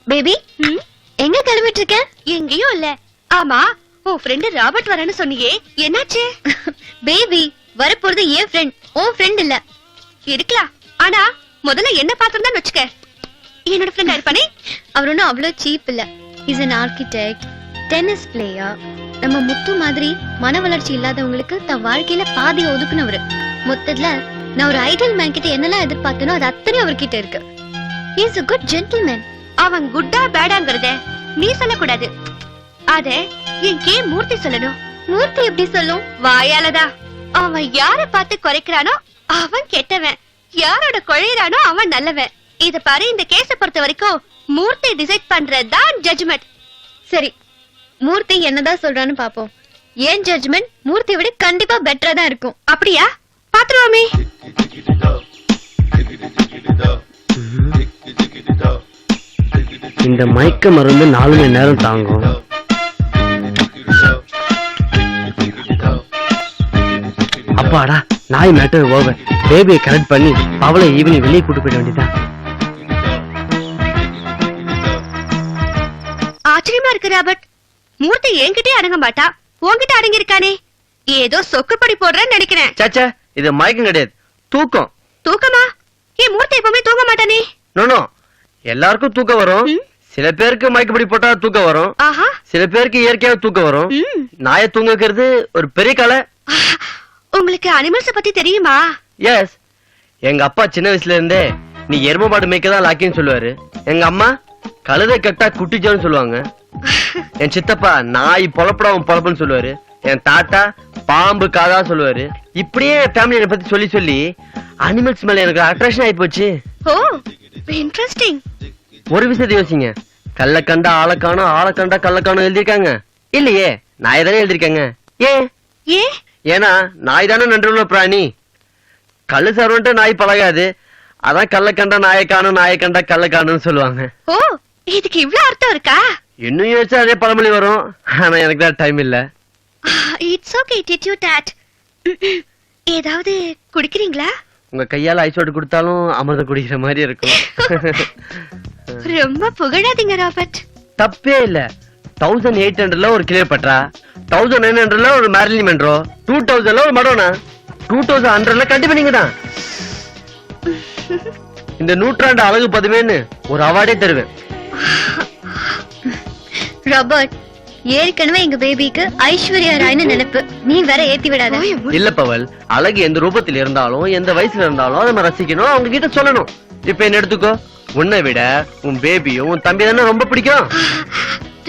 Baby எங்க கிளம்பிட்டு இருக்க? எங்கேயும் இல்ல. ஆமா, உன் ஃப்ரெண்ட் ராபர்ட் வரேன்னு சொன்னியே, என்னாச்சு? பேபி வரப்போறது என் ஃப்ரெண்ட், உன் ஃப்ரெண்ட் இல்ல. இருக்கலாம், ஆனா முதல்ல என்ன பாத்திருந்தா வச்சுக்க. என்னோட ஃப்ரெண்டா இருப்பானே. அவர் ஒன்னும் அவ்வளவு சீப் இல்ல. Is an architect, tennis player. நம்ம முத்து மாதிரி மன வளர்ச்சி இல்லாதவங்களுக்கு தன் வாழ்க்கையில பாதி ஒதுக்குனவரு. மொத்தத்துல நான் ஒரு ஐடியல் மேன் கிட்ட என்னெல்லாம் எதிர்பார்த்தனோ அது அத்தனை அவர்கிட்ட இருக்கு. he is a good gentleman. அவன் குட்டா பேடாங்கறத நீ சொல்லக்கூடாது. அத என் கே மூர்த்தி சொல்லணும். மூர்த்தி எப்படி சொல்லும்? வாயாலதா. அவன் யார பார்த்து குறைக்கிறானோ அவன் கெட்டவன், யாரோட குழையறானோ அவன் நல்லவன். இத பாரு, இந்த கேஸ பொறுத்த வரைக்கும் மூர்த்தி டிசைட் பண்றதுதான் ஜட்ஜ்மெண்ட். சரி, மூர்த்தி என்னதான் சொல்றான்னு பாப்போம். ஏன் ஜட்ஜ்மெண்ட் மூர்த்தி விட கண்டிப்பா பெட்டரா தான் இருக்கும். அப்படியா? பாத்துருவோமே. இந்த மயக்க மருந்து 4 மணி நேரம் தாங்கும். அப்பாடா, நாய் மேட்டர் ஓவர். பேபியை கரெக்ட் பண்ணி அவளை ஈவினிங் வெளியே கூட்டு போயிட வேண்டியதான். ஆச்சரியமா இருக்கு ராபர்ட். மூர்த்தி என்கிட்டே அடங்க மாட்டா, உன்கிட்ட அடங்கி இருக்கானே. ஏதோ சொக்குப்படி போடுறேன்னு நினைக்கிறேன். சாச்சா, இது மயக்கம் கிடையாது, தூக்கம். தூக்கமா? ஏன் மூர்த்தி எப்பவுமே தூங்க மாட்டானே? நோ, எல்லாருக்கும் தூக்கம் வரும். சில பேருக்கு மயக்கப்படி போட்டா தூக்கம் வரும். ஆஹா, சில பேருக்கு இயற்கையா தூக்கம் வரும். நாயை தூங்க வைக்கிறது ஒரு பெரிய கலை. உங்களுக்கு அனிமல்ஸ் பத்தி தெரியுமா? எஸ், எங்க அப்பா சின்ன வயசுல இருந்தே நீ எரும மாடு மேய்க்கதான் லாக்கின்னு சொல்லுவாரு. எங்க அம்மா கழுதை கட்டா குட்டிச்சான்னு சொல்லுவாங்க. என் சித்தப்பா நாய் பொழப்படாவும் பொழப்புன்னு சொல்லுவாரு. என் தாத்தா பாம்பு காதா சொல்லுவாரு. இப்படியே ஃபேமிலியை பத்தி சொல்லி சொல்லி அனிமல்ஸ் மேல எனக்கு அட்ராக்ஷன் ஆயி போச்சு. ஓ, இன்ட்ரஸ்டிங். ஒரு விஷயத்தை யோசிங்க. கல்ல கண்டா ஆளக்கானும், ஆளை கண்டா கள்ளக்கானும் எழுதிருக்காங்க இல்லையே? நாய் தானே எழுதிருக்காங்க. ஏ? ஏன்னா நாய் தானே நன்றுள்ள பிராணி. கல்லு சர்வன்ட்டு நாய் பழகாது. அதான் கல்ல கண்டா நாயை காணும், நாயை கண்டா கல்ல காணும்னு சொல்லுவாங்க. ஓ, இதுக்கு இவ்ளோ அர்த்தம் இருக்கா? இன்னும் யோசிச்சா அதே பழமொழி வரும். ஆனா எனக்கு தான் டைம் இல்ல. It's okay, did you dot. ஏதாவது குடிக்கிறீங்களா? உங்க கையால ஐஸ் வாட்டர் கொடுத்தாலும் அமிர்தம் குடிக்கிற மாதிரி இருக்கும். ரொம்ப புகழாதீங்க ராபர்ட். தப்பே இல்ல. 1800ல ஒரு கிளியர் பட்ரா, 1900ல ஒரு மேரிலி மென்ரோ, 2000ல ஒரு மடோனா, 2100ல கண்டிப்பா நீங்க தான். இந்த நூற்றாண்டு அழகு பதுமேன்னு ஒரு அவார்டே தருவேன். ராபர்ட், ஏற்கனவே எங்க பேபிக்கு ஐஸ்வர்யா ராய்னு நினைப்பு. நீ வேற ஏத்தி விடாத. இல்ல பவல், அழகு எந்த ரூபத்தில் இருந்தாலும் எந்த வயசுல இருந்தாலும் அதை நம்ம ரசிக்கணும், அவங்க கிட்ட சொல்லணும். இப்ப என்ன எடுத்துக்கோ, உன்னை விட உன் பேபியும் உன் தம்பி தானே ரொம்ப பிடிக்கும்.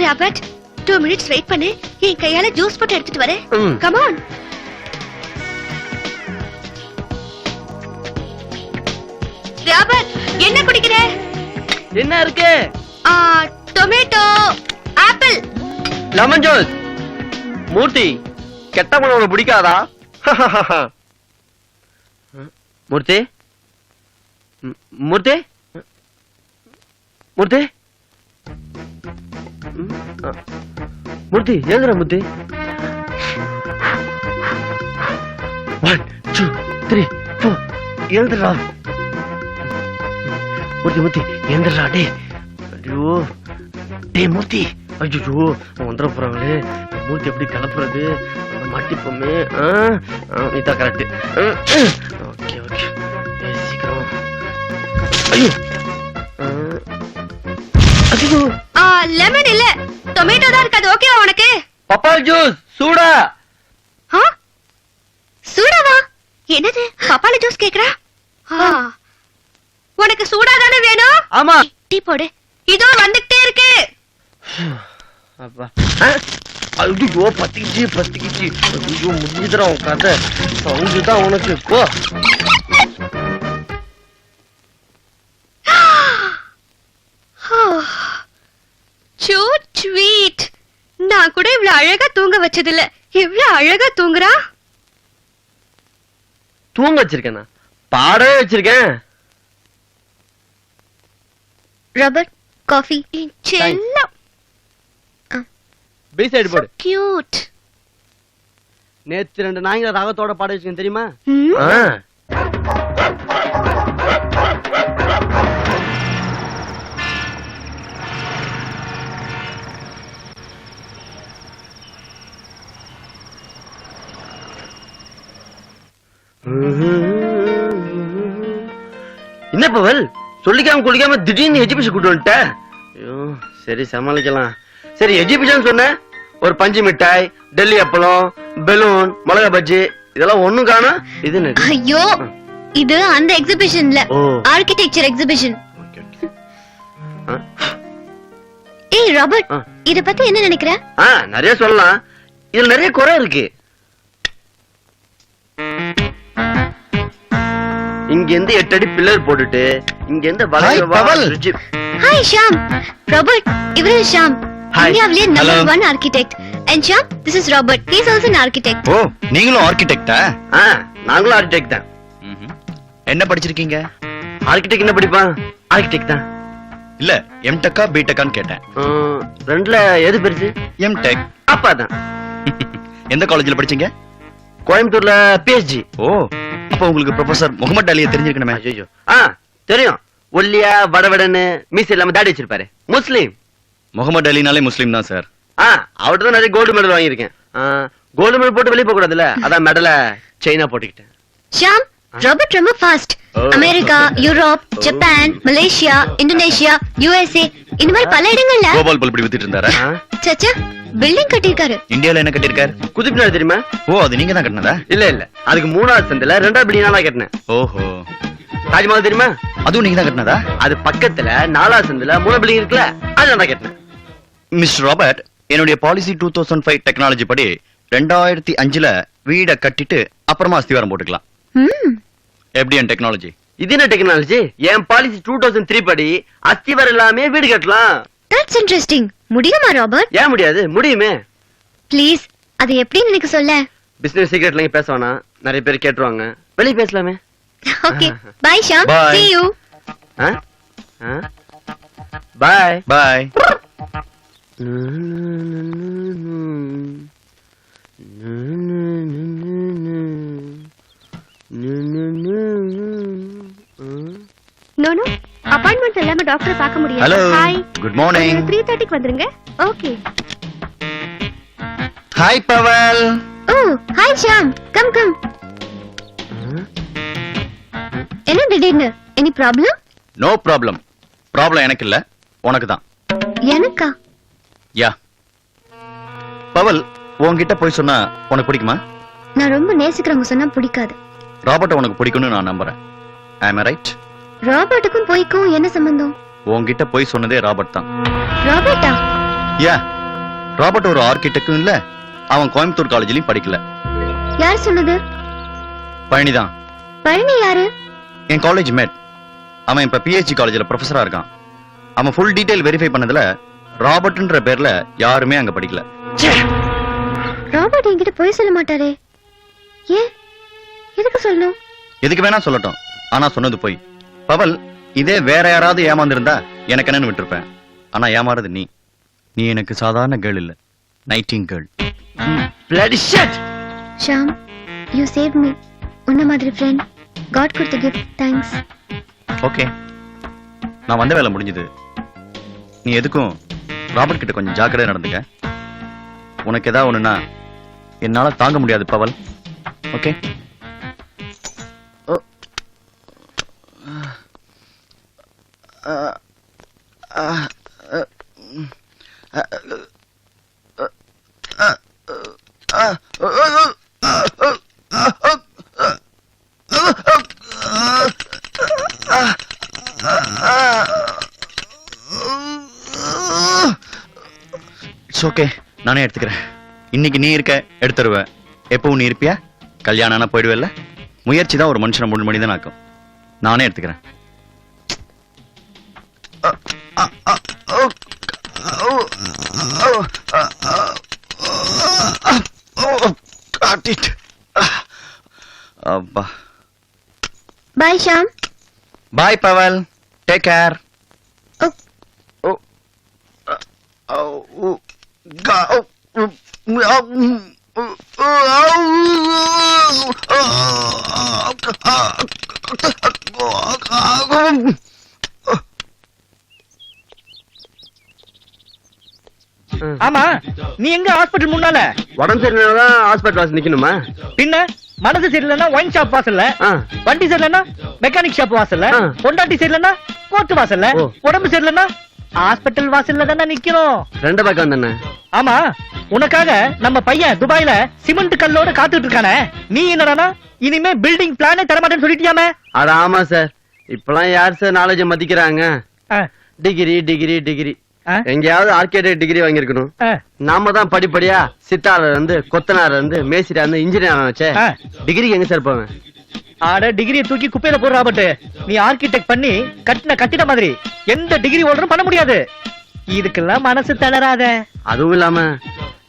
ராபர்ட், 2 minutes வெயிட் பண்ணு. என் கையால ஜூஸ் போட்டு எடுத்துட்டு வரேன். Come on. ராபர்ட், என்ன குடிக்கிற? என்ன இருக்கு? Tomato, apple, lemon juice. Murthy, கெட்ட மனம் உனக்கு பிடிக்காதா? மூர்த்தி, மூர்த்தி, மூர்த்தி, மூர்த்தி, ஏங்குற மூர்த்தி. 1 2 3 4 எழுதுடா. மூர்த்தி, மூர்த்தி எழுந்துடா. டே, ஐயோ, டே மூர்த்தி, ஐயோ வந்துட போறாங்களே. மூர்த்தி எப்படி கிளப்புறது? மாட்டிப்போமே. இதான் கரெக்ட். ஓகே ஓகே, சீக்கிரம். ஐயோ, ஐயோ, லெமன் இல்ல, டொமேட்டோ தான் இருக்கு. அது ஓகேவா உனக்கு? பப்பாளி ஜூஸ் சூடா. சூடாவா? என்னது பப்பாளி ஜூஸ் கேக்குறா? உனக்கு சூடா தானே வேணும்? ஆமா. டீ போடு, இதோ வந்துட்டே இருக்கு. அப்பா, ஐயோ பத்திக்கிச்சு பத்திக்கிச்சு. ஐயோ முடிஞ்சுதுடா உன் கதை. சவுண்டுதான் உனக்கு. போ. So sweet. நான் கூட இவ்வளவு அழகா தூங்க வச்சதில்ல. இவ்வளவு அழகா தூங்குறா. தூங்க வச்சிருக்கேனா? பாடவே வச்சிருக்கேன். Robert, coffee. செல்லம். பி சைடு போடு. கியூட். நேத்து 2 நாய்களை ராகத்தோட பாட வச்சிருக்கேன் தெரியுமா? என்ன பவல் சொல்லிக்காம குளிக்காம திடீர்னு எஜிபிஷன் கூட்டு வந்துட்ட? ஐயோ சரி சமாளிக்கலாம். சரி எஜிபிஷன் சொன்ன, ஒரு பஞ்சு மிட்டாய், டெல்லி அப்பளம், பெலூன், மிளகா பஜ்ஜி இதெல்லாம் ஒண்ணும் காணோம். இது என்னது? ஐயோ இது அந்த எக்ஸிபிஷன்ல ஓ. Architecture exhibition. Okay, okay. ஆ, ஏய் ராபர்ட், ஆ. இத பத்தி என்ன நினைக்கிற? நிறைய சொல்லலாம். இதுல நிறைய குறை இருக்கு. இங்க இருந்து 8 அடி பில்லர் போட்டுட்டு இங்க இருந்து Hi, Powell. Hi Sham. Robert, இவரு ஷாம். Hi. இந்தியாவிலே Hello. Number 1 architect. And Sham, this is Robert. He is also an architect. ஓ நீங்களும் ஆர்கிடெக்டா? நாங்களும் ஆர்கிடெக்ட் தான். என்ன படிச்சிருக்கீங்க? ஆர்கிடெக்ட் என்ன படிப்பான்? ஆர்கிடெக்ட் தான். இல்ல எம்டெக்கா பிடெக்கான்னு கேட்டேன். ரெண்டுல எது பெருசு? எம்டெக். அப்பா தான். எந்த காலேஜ்ல படிச்சீங்க? கோயம்புத்தூர்ல பிஎஸ்ஜி. ஓ அப்ப உங்களுக்கு ப்ரொஃபசர் முகமது அலியை தெரிஞ்சிருக்கணுமே. ஐயோ தெரியும். ஒல்லியா வடவடன்னு மீசை இல்லாம தாடி வச்சிருப்பாரு. முஸ்லீம். முகமது அலினாலே முஸ்லீம் தான் சார். அவர்கிட்ட தான் நிறைய கோல்டு மெடல் வாங்கியிருக்கேன். கோல்டு மெடல் போட்டு வெளியே போக கூடாதுல்ல, அதான் மெடலை செயினா போட்டுக்கிட்டேன். ஷாம், ராபர்ட் ரொம்ப fast. Oh. America, Europe, Japan, Malaysia, Indonesia, USA இந்த மாதிரி பல இடங்கள்ல கோபால் பல்படி வித்துட்டு இருந்தாரா? சச்சா பில்டிங் கட்டியிருக்காரு. இந்தியால என்ன கட்டிருக்காரு? குதிப்பினாரு தெரியுமா? ஓ அது நீங்க தான் கட்டினதா? இல்ல அதுக்கு 3வது சந்தில 2வது பில்டிங் நான் கட்டினேன். ஓஹோ தாஜ்மஹால் தெரியுமா? அதுவும் நீங்க தான் கட்டினதா? அது பக்கத்துல 4வது சந்தில 3வது பில்டிங் இருக்குல்ல, அது நான் கட்டினேன். மிஸ்டர் ராபர்ட், என்னுடைய பாலிசி 2005 டெக்னாலஜி படி 2005ல வீட கட்டிட்டு அப்புறமா அஸ்திவாரம் போட்டுக்கலாம். ம் எப்படி என் டெக்னாலஜி? இது என்ன டெக்னாலஜி? என் பாலிசி 2003 படி அஸ்திவாரம் எல்லாமே வீடு கட்டலாம். That's interesting. முடியுமா ராபர்ட்? ஏன் முடியாது? முடியுமே. ப்ளீஸ் அது எப்படின்னு எனக்கு சொல்ல. பிசினஸ் சீக்ரெட்ல பேச வேணாம், நிறைய பேர் கேட்டுருவாங்க. வெளியே பேசலாமே. Okay bye Sham. Bye. See you. Bye. Bye. No no, appointment இல்லாம டாக்டரை பார்க்க முடியாது. Hello hi. Good morning. 3:30க்கு வந்துருங்க. Okay. Hi Powell. Oh hi Sham, come come. என்ன திடீர்னு? Any problem? No problem. Problem எனக்கு இல்ல, உனக்கு தான். எனக்கா? யா பவல், உன்கிட்ட போய் சொன்னா உனக்கு பிடிக்குமா? நான் ரொம்ப நேசிக்கிறவங்க சொன்னா பிடிக்காது. ராபர்ட் உனக்கு பிடிக்கும்னு நான் நம்புறேன். ஐ ரைட்? ராபர்ட்டுக்கும் போய்க்கும் என்ன சம்பந்தம்? உன்கிட்ட போய் சொன்னதே ராபர்ட் தான். ராபர்ட்டா? யா ராபர்ட் ஒரு ஆர்கிடெக்டும் இல்ல, அவன் கோயம்புத்தூர் காலேஜ்லயும் படிக்கல. யார் சொன்னது? பழனி தான். பழனி யாரு? என் காலேஜ் மேட். அவன் இப்ப பிஹெச்டி காலேஜ்ல ப்ரொஃபஸரா இருக்கான். அவன் ஃபுல் டீடைல் வெரிஃபை பண்ணதுல ராபர்ட்ன்ற பேர்ல யாருமே அங்க படிக்கல. ராபர்ட் என்கிட்ட போய் சொல்ல மாட்டாரே. ஏன்? எதுக்கு சொல்லணும்? எதுக்கு வேணா சொல்லட்டும், ஆனா சொன்னது போய். பவல், இதே வேற யாராவது ஏமாந்துருந்தா எனக்கு என்னன்னு விட்டுருப்பேன். ஆனா ஏமாறது நீ. நீ எனக்கு சாதாரண கேர்ள் இல்ல, nightingale. Bloody shit! Sham, you save me. உன்ன மாதிரி ஃப்ரெண்ட் காட் கொடுத்த கிஃப்ட். தேங்க்ஸ். ஓகே, நான் வந்த வேலை முடிஞ்சது. நீ எதுக்கும் ராபர்ட் கிட்ட கொஞ்சம் ஜாக்கிரதையா நடந்துக்க. உனக்கு ஏதாவது ஒண்ணுன்னா என்னால தாங்க முடியாது பவல். ஓகே? இட்ஸ் ஓகே, நானே எடுத்துக்கிறேன். இன்னைக்கு நீ இருக்க, எடுத்துருவேன். எப்பவும் நீ இருப்பியா? கல்யாணம் ஆனா போயிடுவேல்ல? முயற்சி தான் ஒரு மனுஷனை முழு மனிதன் ஆக்கும். நானே எடுத்துக்கிறேன். அப்பா. Bye Sham. Bye Powell, take care. ஆமா, நீ எங்க ஹாஸ்பிடல் முன்னால? உடம்பு சரியில்லைனாதான் ஹாஸ்பிட்டல் வாசல் நிக்கணுமா? பின்ன மனசு சரியில்லைன்னா ஒயின் ஷாப் வாசல்ல, ஆ. வண்டி சரியில்லைன்னா மெக்கானிக் ஷாப் வாசல்ல, ஆ. பொண்டாட்டி சரியில்லைன்னா கோர்ட் வாசல்ல, ஓ. உடம்பு சரியில்லைன்னா ஹாஸ்பிட்டல் வாசல்ல தானே நிக்கணும். ரெண்டு பக்கம் வந்தண்ணே. ஆமா, உனக்காக நம்ம பையன் துபாயில சிமெண்ட் கல்லோட காத்துட்டு இருக்கானே, நீ என்னடானா இனிமே பில்டிங் பிளானே தரமாட்டேன்னு சொல்லிட்டியாமே. அட ஆமா சார், இப்பெல்லாம் யார் சார் நாலேஜ் மதிக்கிறாங்க? ஆ, டிகிரி டிகிரி டிகிரி, ஆ, எங்கேயாவது ஆர்கிடெக்ட் டிகிரி வாங்கியிருக்கணும். ஆ. நாம தான் படிப்படியா சித்தாளர் இருந்து கொத்தனார் இருந்து மேஸ்திரியா இருந்து இன்ஜினியர் வச்சே. ஆ. டிகிரிக்கு எங்க சார் போவேன்? ஆட டிகிரியை தூக்கி குப்பையில போடுற ராபர்ட். நீ ஆர்கிடெக்ட் பண்ணி கட்டின கட்டிட மாதிரி எந்த டிகிரி ஹோல்டரும் பண்ண முடியாது. இதுக்கெல்லாம் மனசு தளராத. அதுவும் இல்லாம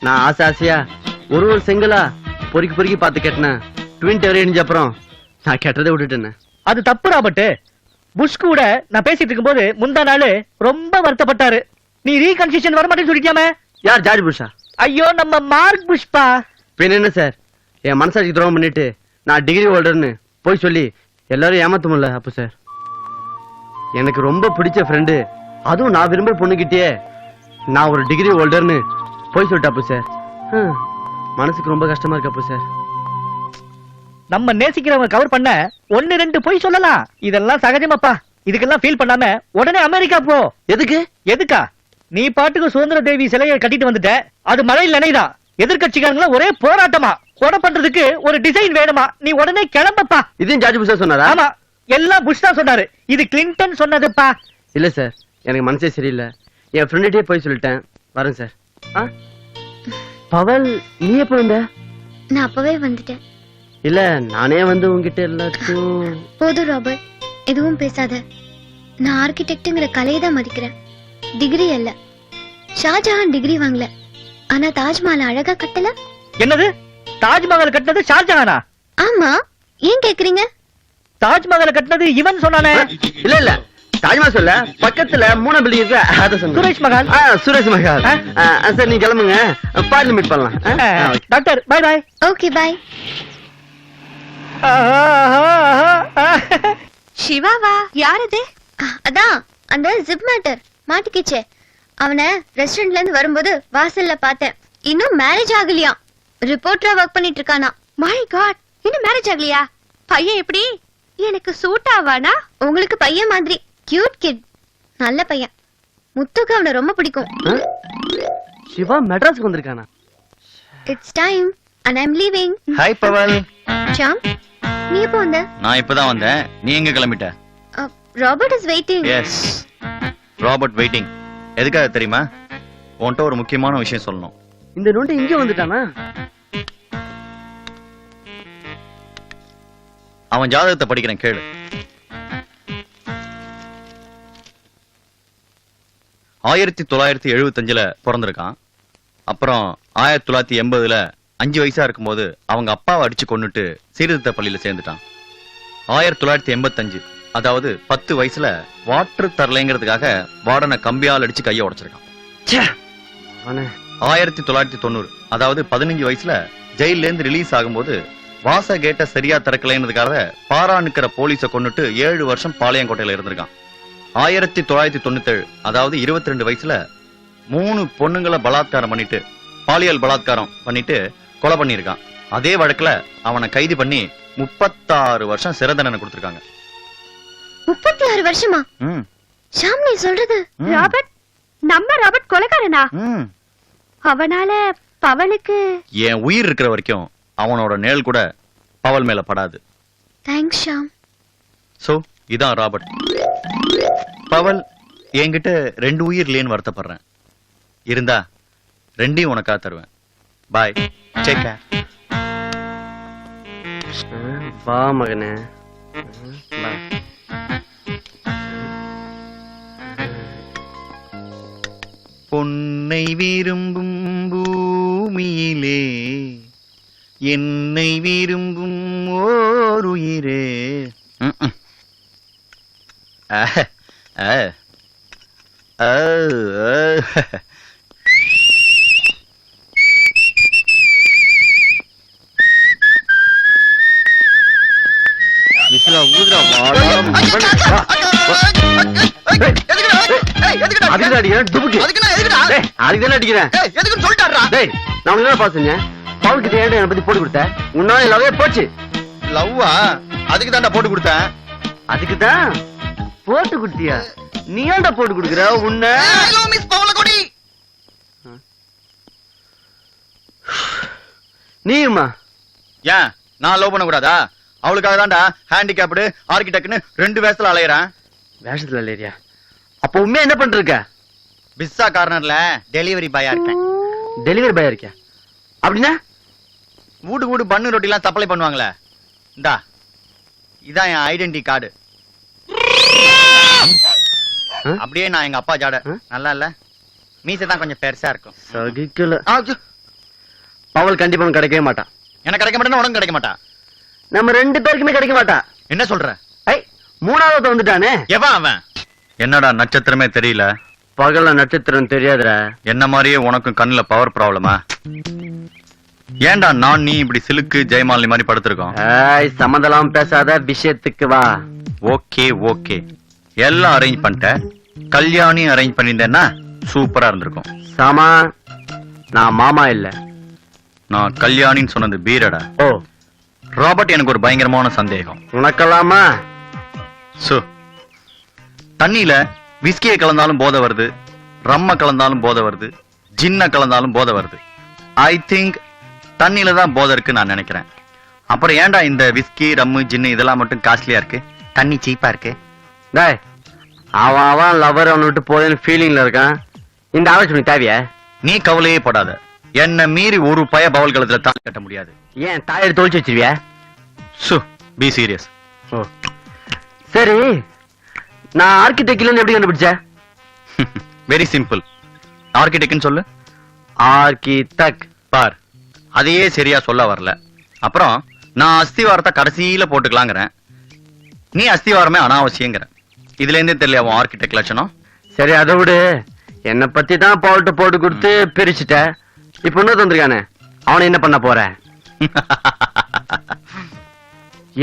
நான் ஆசை ஆசையா ஒரு செங்கலா பொறுக்கி பொறுக்கி பார்த்து கேட்டேன். ட்வின் டவர் இடிஞ்ச அப்புறம் நான் கேட்டதை விட்டுட்டேன். அது தப்பு ராபர்ட். புஷ் கூட நான் பேசிட்டு இருக்கும்போது முந்தா நாள் ரொம்ப வருத்தப்பட்டாரு. நீ ரீகன்ஸ்ட்ரக்ஷன் வர மாட்டேன்னு சொல்லிட்டியாமே. யார் ஜார்ஜ் புஷா? ஐயோ, நம்ம மார்க் புஷ்பா. பின்ன என்ன சார், என் மனசாட்சி துரோகம் பண்ணிட்டு நான் டிகிரி ஹோல்டர்னு போய் சொல்லி எல்லாரும் ஏமாத்த முடியல. அப்ப சார் எனக்கு ரொம்ப பிடிச்ச ஃப்ரெண்டு, அதுவும் நான் விரும்புற பொண்ணுகிட்டயே நான் ஒரு டிகிரி ஹோல்டர்னு போய் சொல்லிட்டாப்பு சார். மனசுக்கு ரொம்ப கஷ்டமா இருக்கு. அப்ப சார் நம்ம நேசிக்கிறவங்க கவர் பண்ண 1-2 போய் சொல்லலாம். இதெல்லாம் சகஜமாப்பா. இதுக்கெல்லாம் ஃபீல் பண்ணாம உடனே அமெரிக்கா போ. எதுக்கு? எதுக்கா? நீ பாட்டுக்கு சுதந்திர தேவி சிலையை கட்டிட்டு வந்துட்ட. அது மழையில் நினைதான். எதிர்கட்சிக்காரங்கள ஒரே போராட்டமா. கொடை பண்றதுக்கு ஒரு டிசைன் வேணுமா. நீ உடனே கிளம்பப்பா. இதையும் ஜார்ஜ் புஷா சொன்னாரா? ஆமா, எல்லாம் புஷ் தான் சொன்னாரு. இது கிளின்டன் சொன்னதுப்பா. இல்ல சார், எனக்கு மனசே சரியில்லை. என் ஃப்ரெண்டுகிட்டே போய் சொல்லிட்டேன். வரேன் சார். பவல், நீ எப்ப வந்த? நான் அப்பவே வந்துட்டேன். இல்ல நானே வந்து உங்ககிட்ட எல்லாத்தையும். போதும் ராபர்ட், எதுவும் பேசாத. நான் ஆர்கிடெக்ட்ங்கிற கலையை தான் மதிக்கிறேன், டிகிரி அல்ல. ஷாஜஹான் டிகிரி வாங்கல, ஆனா தாஜ்மஹால் அழகா கட்டல. என்னது? தாஜ்மஹால் கட்டினது ஷாஜஹானா? ஆமா, ஏன் கேக்குறீங்க? தாஜ்மஹால் கட்டினது இவன் சொன்னானே. இல்ல இல்ல, தாஜ்மஹால் சொல்ல, பக்கத்துல 3 பில்டிங் இருக்கு, அத சொன்னேன். சுரேஷ் மகால். சுரேஷ் மகால். சார் நீங்க கிளம்புங்க, பார்லி மீட் பண்ணலாம். Doctor bye bye. Okay bye. சிவாவா? யாரது? அதான் அந்த ஜிப் மேட்டர் மாட்டிக்கிச்சே, அவனை ரெஸ்டாரண்ட்ல இருந்து வரும்போது வாசல்ல பார்த்தேன். இன்னும் மேரேஜ் ஆகலையா, ரிப்போர்ட்டரா ஒர்க் பண்ணிட்டு இருக்கானா. மை காட், இன்னும் மேரேஜ் ஆகலையா? பையன் எப்படி? எனக்கு சூட் ஆவானா? உங்களுக்கு பையன் மாதிரி கியூட் கிட், நல்ல பையன். முத்துக்கு அவனை ரொம்ப பிடிக்கும். சிவா மெட்ராஸ்க்கு வந்திருக்கானா? It's time and I'm leaving. Hi Powell. Sham, நீ எப்போ வந்த? நான் இப்பதான் வந்தேன். நீ எங்க கிளம்பிட்ட? Robert is waiting. Yes, Robert waiting. எதுக்காக தெரியுமா? உன்கிட்ட ஒரு முக்கியமான விஷயம் சொல்லணும். இந்த நோண்டி இங்கே வந்துட்டானா? அவன் ஜாதகத்தை படிக்கிறேன், கேளு. 1975 பிறந்திருக்கான். அப்புறம் 1980 5 வயசா இருக்கும்போது அவங்க அப்பாவை அடிச்சு கொன்னுட்டு சீர்திருத்த பள்ளியில சேர்ந்துட்டான். 1985, அதாவது 10 வயசுல வாட்டர் தரலைங்கிறதுக்காக வார்டனை கம்பியால் அடிச்சு கையை உடைச்சிருக்கான். 1990, அதாவது 15 வயசுல ஜெயில இருந்து ரிலீஸ் ஆகும்போது வாச கேட்ட சரியா திறக்கலைன்றதுக்காக பாரா நிக்கிற போலீஸை கொன்னுட்டு 7 வருஷம் பாளையங்கோட்டையில இருந்திருக்கான். 1997, அதாவது 22 வயசுல 3 பொண்ணுங்களை பலாத்காரம் பண்ணிட்டு, பாலியல் பலாத்காரம் பண்ணிட்டு கொலை பண்ணிருக்கான். அதே வழக்குல அவனை கைது பண்ணி 36 வருஷம் சிறை தண்டனை கொடுத்திருக்காங்க. 36 வருஷமா? ஷாம், நீ சொல்றது? ராபர்ட், நம்ம ராபர்ட் கொலைகாரனா? அவனால பவலுக்கு என் உயிர் இருக்கிற வரைக்கும் அவனோட நேல் கூட பவல் மேல படாது. தேங்க்ஸ் ஷாம். சோ இதான் ராபர்ட். பவல், என்கிட்ட 2 உயிர் இல்லைன்னு வருத்தப்படுறேன். இருந்தா 2ஐயும் உனக்கா தருவேன். பாய், டேக் கேர். வா மகனே, வா. பொன்னை விரும்பும் பூமியிலே என்னை விரும்பும் ஓர் உயிரே. பவுல் கிட்ட ஏன்டா என்னை பத்தி போட்டு கொடுத்த? உன்னால லவ்வே போச்சு. லவ்வா? அதுக்கு தான்டா போட்டு கொடுத்தேன். அதுக்குதான் போட்டு கொடுத்தியா? நீ ஏன்டா போட்டு கொடுக்குற? உன்னை மிஸ் பவளக்கொடி. நீயுமா? ஏன் நான் லவ் பண்ண கூடாதா? அவளுக்காக தான்டா ஹேண்டிகேப்டு ஆர்கிடெக்ட்னு 2 வேஷத்துல அலையறேன். வேஷத்துல இல்லையா? அப்ப உண்மையா என்ன பண்ணிருக்க? பிஸ்ஸா கார்னர்ல டெலிவரி பாயா இருக்கேன். டெலிவரி பாயா இருக்கியா? அப்படின்னா வீடு பண்ணு ரொட்டி எல்லாம் சப்ளை பண்ணுவாங்களே, இந்தா இதான் என் ஐடென்டி கார்டு. அப்படியே நான் எங்க அப்பா ஜாட. நல்லா இல்ல? மீசை தான் கொஞ்சம் பெருசா இருக்கும். சகிக்கல. பவல் கண்டிப்பா உனக்கு கிடைக்கவே மாட்டான். எனக்கு கிடைக்க மாட்டேன்னா உனக்கு கிடைக்க மாட்டா. நம்ம 2 பேருக்குமே கிடைக்க மாட்டா. என்ன சொல்ற? மூணாவது வந்துட்டானே. எவன் அவன்? என்னடா நட்சத்திரமே தெரியல? பகல்ல நட்சத்திரம் தெரியாதுடா. என்ன மாதிரியே உனக்கும் கண்ணுல பவர் ப்ராப்ளமா? ஏன்டா நான் நீ இப்படி சிலுக்கு ஜெயமாலினி மாதிரி படுத்திருக்கோம்? சம்மந்தலாம் பேசாத, விஷயத்துக்கு வா. ஓகே ஓகே, எல்லாம் அரேஞ்ச் பண்ணிட்டேன். கல்யாணி அரேஞ்ச் பண்ணிருந்தேன்னா சூப்பரா இருந்திருக்கும். சாமா, நான் மாமா இல்ல. நான் கல்யாணின்னு சொன்னது பீரடா. ஓ, ராபர்ட், எனக்கு ஒரு பயங்கரமான சந்தேகம். உனக்கலாமா? சோ, தண்ணியில விஸ்கியை கலந்தாலும் போதை வருது, ரம்ம கலந்தாலும் போதை வருது, ஜின்ன கலந்தாலும் போதை வருது. ஐ திங்க் தண்ணியில தான் போதை இருக்கு நான் நினைக்கிறேன். அப்புறம் ஏன்டா இந்த விஸ்கி ரம்மு ஜின்னு இதெல்லாம் மட்டும் காஸ்ட்லியா இருக்கு, தண்ணி சீப்பா இருக்கு? டேய், அவன் லவர் அவனை விட்டு போதேன்னு ஃபீலிங்ல இருக்கான். இந்த ஆலோசனை தேவையா? நீ கவலையே படாத, என்ன மீறி ஒரு பய பவல் கலத்துல தாலி கட்ட முடியாது. ஏன் தாயை தோல்ச்சி வச்சிருவியா? So, be serious. ஓ சரி, நான் ஆர்கிடெக்ட்ல எப்படி கண்டுபிடிச்ச? Very simple. ஆர்கிடெக்ட்னு சொல்லு. ஆர்கிடெக்ட். பார், அதையே சரியா சொல்ல வரல. அப்புறம் நான் அஸ்திவாரத்தை கடைசியில போட்டுக்கலாங்கிறேன், நீ அஸ்திவாரமே அனாவசியங்கிற. இதுல இருந்தே தெரியல அவன் ஆர்கிடெக்ட் லட்சணம். சரி, அதை விடு. என்னை பத்தி தான் பவுல்ட்ட போட்டு கொடுத்து பிரிச்சுட்ட. இப்ப இன்னும் தந்திருக்கானே, அவனை என்ன பண்ண போற?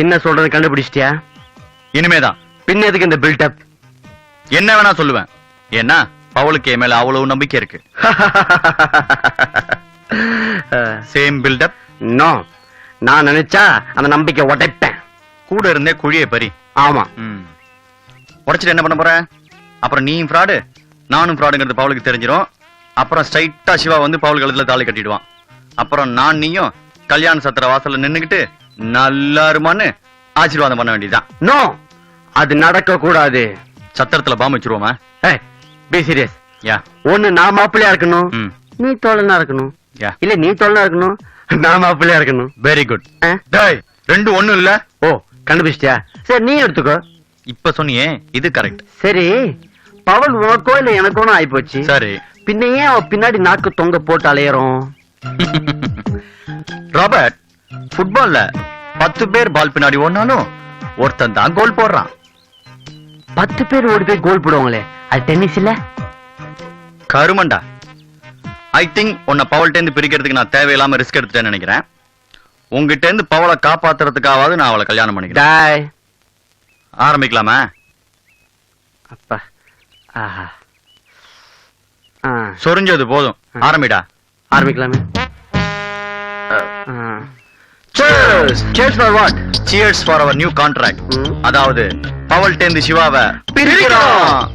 என்ன சொல்றது கண்டுபிடிச்சிட்டியா? இனிமேதான். பின்ன எதுக்கு இந்த பில்டப்? என்ன வேணா சொல்லுவேன். ஏன்னா பவுலுக்கு என் மேல அவ்வளவு நம்பிக்கை இருக்கு. Same build up. நோ, நான் நினைச்சா அந்த நம்பிக்கை உடைப்பேன். கூட இருந்தே குழியை பறி. ஆமா. உடைச்சிட்டு என்ன பண்ண போற? அப்புறம் நீயும் ஃப்ராடு நானும் ஃப்ராடுங்கிறது பவுலுக்கு தெரிஞ்சிடும். அப்புறம் ஸ்ட்ரைட்டா சிவா வந்து பவுல் கழுத்துல தாலி கட்டிடுவான். அப்புறம் நான் நீயும் கல்யாண சத்திர வாசல்ல நின்னுகிட்டு நல்லா இருமான்னு ஆசீர்வாதம் பண்ண வேண்டியதுதான். நோ, அது நடக்க கூடாது. சத்திரத்துல பாம்பு வச்சிருவோமா? B serious. யா. ஒண்ணு நான் மாப்பிள்ளையா இருக்கணும், நீ தோழனா இருக்கணும். யா. இல்ல நீ தோழனா இருக்கணும், நான் மாப்பிள்ளையா இருக்கணும். Very good. டேய், ரெண்டு ஒண்ணும் இல்ல. ஓ, கண்டுபிடிச்சிட்டியா? சரி, நீ எடுத்துக்கோ. இப்ப சொன்னியே இது கரெக்ட். சரி, பவல் உனக்கோ இல்ல எனக்கோ ஆயிப்போச்சு. சரி, பின்ன ஏன் அவ பின்னாடி நாக்கு தொங்க போட்டு அலையறோம்? ராபர்ட், ஃபுட்பால்ல 10 பேர் பால் பின்னாடி ஓடினாலும் ஒருத்தன் தான் கோல் போடுறான். 10 பேர் ஓடி போய் கோல் போடுவாங்களே, அது டென்னிஸ் இல்ல? கருமண்டா. ஐ திங்க் உன்னை பவல்ட்ட இருந்து பிரிக்கிறதுக்கு நான் தேவையில்லாம ரிஸ்க் எடுத்துட்டேன்னு நினைக்கிறேன். உங்ககிட்ட இருந்து பவலை காப்பாத்துறதுக்காவது நான் அவளை கல்யாணம் பண்ணிக்கிறேன். டாய். ஆரம்பிக்கலாமா? அப்பா, ஆஹா, சொரிஞ்சது போதும், ஆரம்பிடா. ஆரம்பிக்கலாமே. Cheers! Cheers for what? Cheers for our new contract. அதாவது பவல்ட்ட இருந்து சிவாவை பிரிக்கிறோம்.